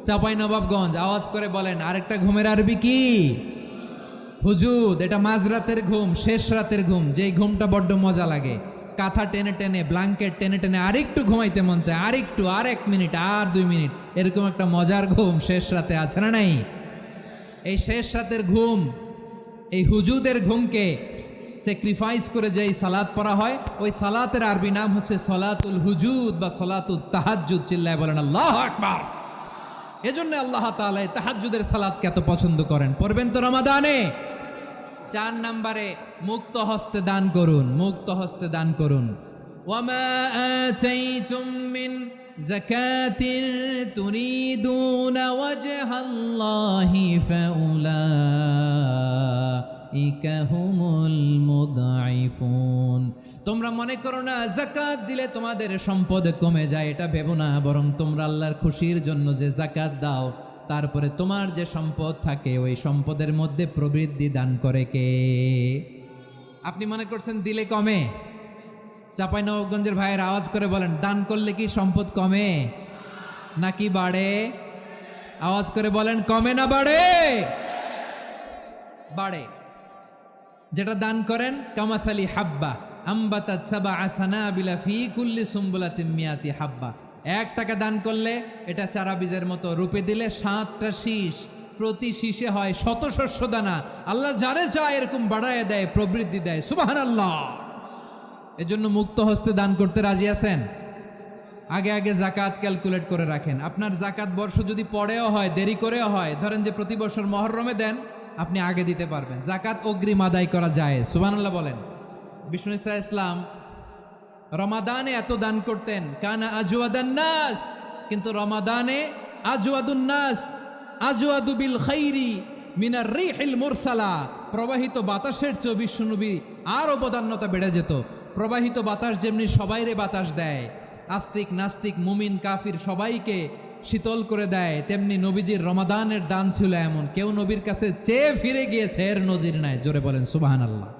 চাঁপাইনবাবগঞ্জ। আওয়াজ করে বলেন, আরেকটা ঘুমের আরবি কি? হুজুদ। এটা মাঝরাতের ঘুম, শেষ রাতের ঘুম, যেই ঘুমটা বড্ড মজা লাগে। কাঁথা টেনে টেনে, ব্ল্যাঙ্কেট টেনে টেনে আরেকটু ঘুমাইতে মন চায়, আরেকটু, আর 1 মিনিট, আর 2 মিনিট, এরকম একটা মজার ঘুম শেষ রাতে আছে না নাই? এই শেষ রাতের ঘুম, এই হুজুদের ঘুমকে স্যাক্রিফাইস করে যেই সালাত পড়া হয়, ওই সালাতের আরবি নাম হচ্ছে সলাতুল হুজুদ বা সলাতুত তাহাজ্জুদ। চিল্লায় বলেন আল্লাহু আকবার। এজন্য আল্লাহ তাআলা এই তাহাজ্জুদের সালাতকে এত পছন্দ করেন। পড়বেন তো রমাদানে। 4 নম্বরে মুক্ত হস্তে দান করুন, মুক্ত হস্তে দান করুন। ওয়ামা আতাইতুম মিন যাকাতিন তুরিদুনা ওয়াজহাল্লাহি ফাউলাইকা হুমুল মুদঈফুন। তোমরা মনে করো না যাকাত দিলে তোমাদের সম্পদ কমে যায়, এটা ভেবো না, বরং তোমরা আল্লাহর খুশির জন্য যে যাকাত দাও, তারপরে তোমার যে সম্পদ থাকে ওই সম্পদের মধ্যে প্রবৃদ্ধি দান করে কে? আপনি মনে করছেন দিলে কমে? চাঁপাইনবাবগঞ্জের ভাইয়ের আওয়াজ করে বলেন, দান করলে কি সম্পদ কমে নাকি বাড়ে? আওয়াজ করে বলেন, কমে না বাড়ে? বাড়ে। যেটা দান করেন, কামাসালি হাব্বা আম্বাতাত সাবআ সানাবিলা ফি কুল্লি সুম্বুলাতিন মিয়াতি হাব্বা। 1 টাকা দান করলে এটা চারা বীজের মতো, রূপে দিলে 7টা শীষ, প্রতি শীষে হয় 100 শস্য দানা। আল্লাহ যারে চায় এরকম বাড়ায় দেয়, প্রবৃদ্ধি দেয়। সুবহানাল্লাহ। এজন্য মুক্ত হস্তে দান করতে রাজি আছেন? আগে আগে জাকাত ক্যালকুলেট করে রাখেন। আপনার জাকাত বর্ষ যদি পরেও হয়, দেরি করেও হয়, ধরেন যে প্রতি বছর মহরমে দেন, আপনি আগে দিতে পারবেন। জাকাত অগ্রিম আদায় করা যায়। সুবহানাল্লাহ বলেন। বিষ্ণু ইসা ইসলাম রমাদানে এত দান করতেন, কানা আজওয়াদান নাস, কিন্তু রমাদানে আজওয়াদুন নাস আজওয়াদু বিল খাইরি মিনার রিহিল মুরসালা। প্রবাহিত বাতাসের চেয়ে বিশ্বনবী আর অবদান্যতা বেড়ে যেত। প্রবাহিত বাতাস যেমনি সবাইরে বাতাস দেয়, আস্তিক নাস্তিক মুমিন কাফির সবাইকে শীতল করে দেয়, তেমনি নবীজির রমাদানের দান ছিল এমন, কেউ নবীর কাছে চেয়ে ফিরে গিয়েছে এর নজির নাই। জোরে বলেন সুবহানাল্লাহ।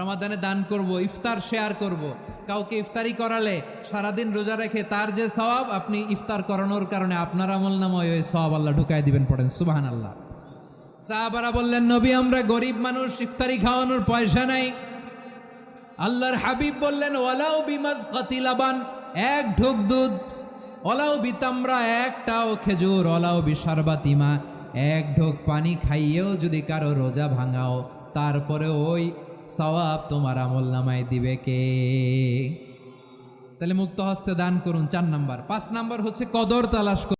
রমাদানে দান করব, ইফতার শেয়ার করব। কাউকে ইফতারি করালে সারাদিন রোজা রেখে তার যে সওয়াব, আপনি ইফতার করানোর কারণে আপনার আমলনামায় ওই সওয়াব আল্লাহ ঢুকায় দিবেন। পড়েন সুবহানাল্লাহ। সাহাবারা বললেন, নবী আমরা গরিব মানুষ, ইফতারি খাওয়ানোর পয়সা নাই। আল্লাহর হাবিব বললেন, ওয়ালাউ বিমাযকাতি লাবান, 1 ঢোক দুধ, ওয়ালাউ বিতামরা, 1টাও খেজুর, ওয়ালাউ বিশারবাতিমা, 1 ঢোক পানি খাইয়েও যদি কারো রোজা ভাঙাও, তারপরে ওই সওয়াব তোমার আমলনামায় দিবে কে? তাহলে মুক্ত হস্তে দান করুন 4 নাম্বার। 5 নাম্বার হচ্ছে কদর তালাশ করুন।